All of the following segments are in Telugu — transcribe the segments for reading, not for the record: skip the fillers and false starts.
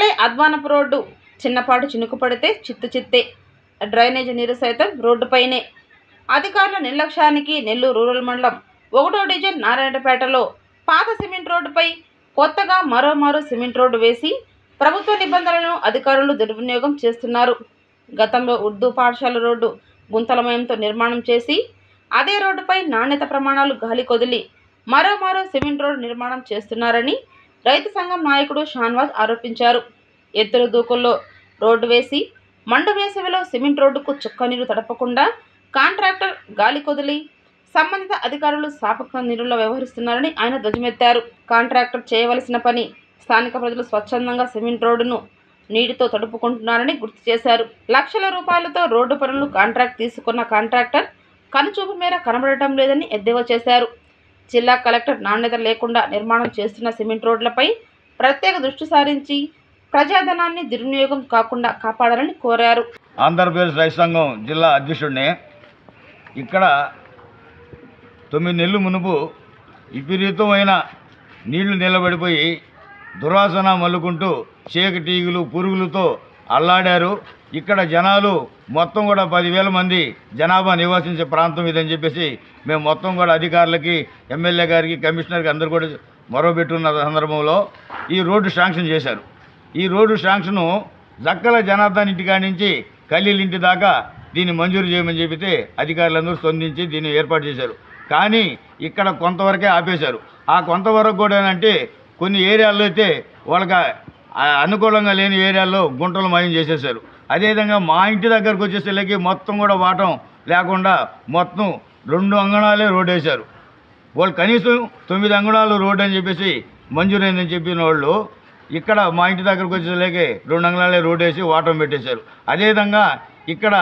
అసలే అధ్వానపు రోడ్డు, చిన్నపాటు చినుకు పడితే చిత్తే. డ్రైనేజీ నీరు సైతం రోడ్డుపైనే. అధికారుల నిర్లక్ష్యానికి నెల్లూరు రూరల్ మండలం 1వ డివిజన్ నారాయణపేటలో పాత సిమెంట్ రోడ్డుపై కొత్తగా మరోమారు సిమెంట్ రోడ్డు వేసి ప్రభుత్వ నిబంధనలను అధికారులు దుర్వినియోగం చేస్తున్నారు. గతంలో ఉర్దూ పాఠశాల రోడ్డు గుంతలమయంతో నిర్మాణం చేసి అదే రోడ్డుపై నాణ్యత ప్రమాణాలు గాలి కొదిలి మరోమారు సిమెంట్ రోడ్డు నిర్మాణం చేస్తున్నారని రైతు సంఘం నాయకుడు షాన్వాజ్ ఆరోపించారు. ఎత్తుల దూకుల్లో రోడ్డు వేసి మండు వేసవిలో సిమెంట్ రోడ్డుకు చుక్క నీరు తడపకుండా కాంట్రాక్టర్ గాలి కొదిలి సంబంధిత అధికారులు శాపక నీరులో వ్యవహరిస్తున్నారని ఆయన ధ్వజమెత్తారు. కాంట్రాక్టర్ చేయవలసిన పని స్థానిక ప్రజలు స్వచ్ఛందంగా సిమెంట్ రోడ్డును నీటితో తడుపుకుంటున్నారని గుర్తు చేశారు. లక్షల రూపాయలతో రోడ్డు పనులు కాంట్రాక్ట్ తీసుకున్న కాంట్రాక్టర్ కనుచూపు మేర కనబడటం లేదని ఎద్దేవా చేశారు. జిల్లా కలెక్టర్ నాణ్యత లేకుండా నిర్మాణం చేస్తున్న సిమెంట్ రోడ్లపై ప్రత్యేక దృష్టి సారించి ప్రజాధనాన్ని దుర్వినియోగం కాకుండా కాపాడాలని కోరారు. ఆంధ్రప్రదేశ్ రైతు సంఘం జిల్లా అధ్యక్షుడిని. ఇక్కడ 9 నెలలు మునుపు విపరీతమైన నీళ్లు నిలబడిపోయి దురాసన మల్లుకుంటూ చీకటీగులు పురుగులతో అల్లాడారు. ఇక్కడ జనాలు మొత్తం కూడా 10,000 మంది జనాభా నివాసించే ప్రాంతం ఇదని చెప్పేసి మేము మొత్తం కూడా అధికారులకి, ఎమ్మెల్యే గారికి, కమిషనర్కి అందరూ కూడా మొరబెట్టున్న సందర్భంలో ఈ రోడ్డు శాంక్షన్ చేశారు. ఈ రోడ్డు శాంక్షను జక్కల జనార్దన్ ఇంటికాడి నుంచి కలీల్ ఇంటి దాకా దీన్ని మంజూరు చేయమని చెప్పితే అధికారులందరూ స్పందించి దీన్ని ఏర్పాటు చేశారు. కానీ ఇక్కడ కొంతవరకే ఆపేశారు. ఆ కొంతవరకు కూడా అంటే కొన్ని ఏరియాల్లో అయితే వాళ్ళకి అనుకూలంగా లేని ఏరియాల్లో గుంటలు మాయం చేసేసారు. అదేవిధంగా మా ఇంటి దగ్గరకు వచ్చేసరికి మొత్తం కూడా వాటం లేకుండా మొత్తం 2 అంగళాలే రోడ్డు వేశారు. వాళ్ళు కనీసం 9 అంగుళాలు రోడ్డు అని చెప్పేసి మంజూరైందని చెప్పిన వాళ్ళు ఇక్కడ మా ఇంటి దగ్గరకు వచ్చేసరికి 2 అంగుళాలే రోడ్డు వేసి వాటం పెట్టేశారు. అదేవిధంగా ఇక్కడ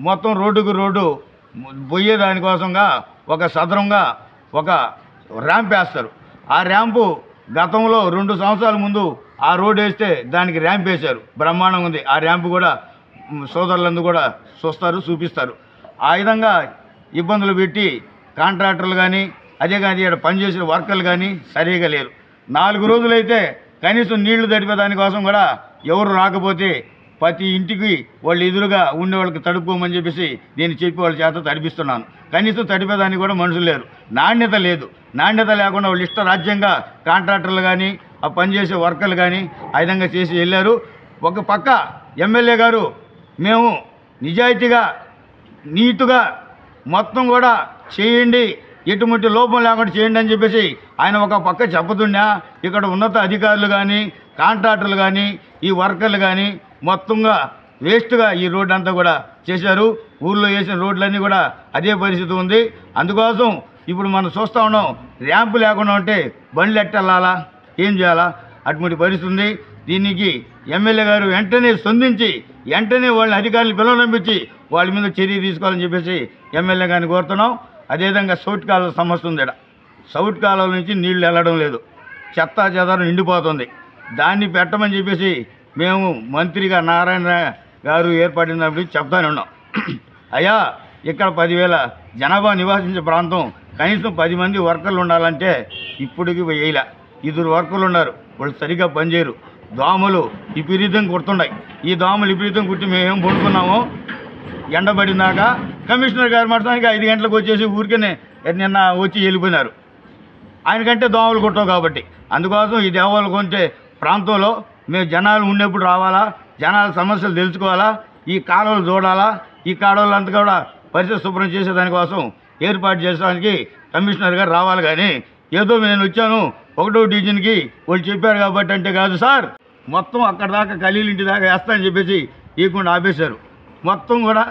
మొత్తం రోడ్డుకు రోడ్డు పోయే దానికోసంగా ఒక సదరంగా ఒక ర్యాంప్ వేస్తారు. ఆ ర్యాంపు గతంలో 2 సంవత్సరాల ముందు ఆ రోడ్డు వేస్తే దానికి ర్యాంప్ వేశారు. బ్రహ్మాండంగా ఉంది. ఆ ర్యాంపు కూడా సోదరులందరూ కూడా చూపిస్తారు. ఆ విధంగా ఇబ్బందులు పెట్టి కాంట్రాక్టర్లు కానీ అదే కానీ ఇక్కడ పనిచేసిన వర్కర్లు కానీ సరిగా లేరు. 4 రోజులైతే కనీసం నీళ్లు తడిపే దానికోసం కూడా ఎవరు రాకపోతే ప్రతి ఇంటికి వాళ్ళు ఎదురుగా ఉండే వాళ్ళకి తడుపుకోమని చెప్పేసి నేను చెప్పి వాళ్ళ చేత తడిపిస్తున్నాను. కనీసం తడిపేదానికి కూడా మనుషులు లేరు. నాణ్యత లేదు. నాణ్యత లేకుండా వాళ్ళు ఇష్టరాజ్యంగా కాంట్రాక్టర్లు కానీ ఆ పనిచేసే వర్కర్లు కానీ ఆ విధంగా చేసి వెళ్ళారు. ఒక పక్క ఎమ్మెల్యే గారు మేము నిజాయితీగా నీటుగా మొత్తం కూడా చేయండి, ఎటువంటి లోపం లేకుండా చేయండి అని చెప్పేసి ఆయన ఒక పక్క చెప్పుతున్నా ఇక్కడ ఉన్నత అధికారులు కానీ కాంట్రాక్టర్లు కానీ ఈ వర్కర్లు కానీ మొత్తంగా వేస్ట్గా ఈ రోడ్డు అంతా కూడా చేశారు. ఊళ్ళో వేసిన రోడ్లన్నీ కూడా అదే పరిస్థితి ఉంది. అందుకోసం ఇప్పుడు మనం చూస్తూ ఉన్నాం, ర్యాంపు లేకుండా ఉంటే బండ్లు ఎట్టెళ్ళాలా, ఏం చేయాలా, అటువంటి పరిస్థితి ఉంది. దీనికి ఎమ్మెల్యే గారు వెంటనే స్పందించి వెంటనే వాళ్ళ అధికారులు పిలువనంపించి వాళ్ళ మీద చర్య తీసుకోవాలని చెప్పేసి ఎమ్మెల్యే గారిని కోరుతున్నాం. అదేవిధంగా సౌట్ కాలువ సమస్య ఉంది. సౌట్ కాలువ నుంచి నీళ్లు వెళ్ళడం లేదు, చెత్త చెదారం నిండిపోతుంది. దాన్ని పెట్టమని చెప్పేసి మేము మంత్రిగా నారాయణ గారు ఏర్పడినప్పుడు చెప్తానే ఉన్నాం. అయ్యా ఇక్కడ 10,000 జనాభా నివాసించే ప్రాంతం కనీసం 10 మంది వర్కర్లు ఉండాలంటే ఇప్పటికి వేయలే. 2 వర్కర్లు ఉన్నారు, వాళ్ళు సరిగ్గా పనిచేయరు. దోమలు విపరీతం కుడుతున్నాయి. ఈ దోమలు విపరీతం కుట్టి మేమేం పడుకున్నామో ఎండబడినాక కమిషనర్ గారు మాట్లాడానికి 5 గంటలకు వచ్చేసి ఊరికనే నిన్న వచ్చి వెళ్ళిపోయినారు. ఆయనకంటే దోమలు కుట్టవు కాబట్టి. అందుకోసం ఈ దేవాలు కొంటే ప్రాంతంలో మేము జనాలు ఉన్నప్పుడు రావాలా, జనాల సమస్యలు తెలుసుకోవాలా, ఈ కాలువలు చూడాలా, ఈ కాలువలంతా కూడా పరిస్థితి శుభ్రం చేసేదానికోసం ఏర్పాటు చేసడానికి కమిషనర్ గారు రావాలి. కానీ ఏదో నేను వచ్చాను 1వ డివిజన్కి వాళ్ళు చెప్పారు కాబట్టి అంటే కాదు సార్. మొత్తం అక్కడ దాకా కలీల్ ఇంటి దాకా వేస్తానని చెప్పేసి ఇవ్వకుండా ఆపేశారు. మొత్తం కూడా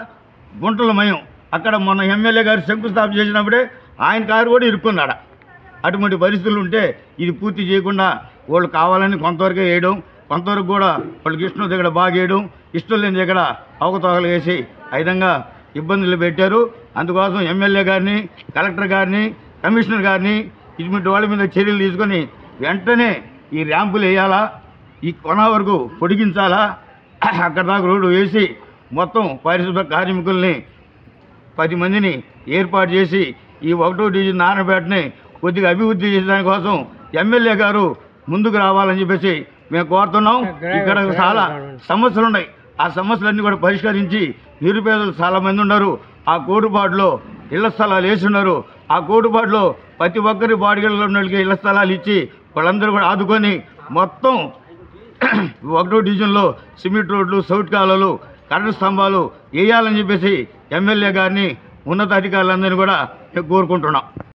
గుంటలమయం. అక్కడ మొన్న ఎమ్మెల్యే గారు శంకుస్థాపన చేసినప్పుడే ఆయన కారు కూడా ఇరుక్కున్నాడు. అటువంటి పరిస్థితులు ఉంటే ఇది పూర్తి చేయకుండా వాళ్ళు కావాలని కొంతవరకే వేయడం, కొంతవరకు కూడా వాళ్ళకి ఇష్టం దగ్గర బాగా వేయడం, ఇష్టం లేని దగ్గర అవకతవకలు వేసి ఆ విధంగా ఇబ్బందులు పెట్టారు. అందుకోసం ఎమ్మెల్యే గారిని, కలెక్టర్ గారిని, కమిషనర్ గారిని ఇటువంటి వాళ్ళ మీద చర్యలు తీసుకొని వెంటనే ఈ ర్యాంపులు వేయాలా, ఈ కొన వరకు పొడిగించాలా, అక్కడ దాకా రోడ్డు వేసి మొత్తం పారిశుభ్ర కార్మికుల్ని 10 మందిని ఏర్పాటు చేసి ఈ 1వ డివిజన్ నారాయణపేటని కొద్దిగా అభివృద్ధి చేసేదానికోసం ఎమ్మెల్యే గారు ముందుకు రావాలని చెప్పేసి మేము కోరుతున్నాం. ఇక్కడ చాలా సమస్యలు ఉన్నాయి. ఆ సమస్యలన్నీ కూడా పరిష్కరించి నిరుపేదలు చాలామంది ఉన్నారు. ఆ కోటుబాటులో ఇళ్ల స్థలాలు వేసి ఉన్నారు. ఆ కోటుబాటులో ప్రతి ఒక్కరి బాడిగల్లో ఉన్న వాళ్ళకి ఇళ్ల స్థలాలు ఇచ్చి వాళ్ళందరూ కూడా ఆదుకొని మొత్తం 1వ డివిజన్లో సిమెంట్ రోడ్లు, సౌట్ కాలువలు, కరెంటు స్తంభాలు వేయాలని చెప్పేసి ఎమ్మెల్యే గారిని ఉన్నతాధికారులందరినీ కూడా కోరుకుంటున్నాం.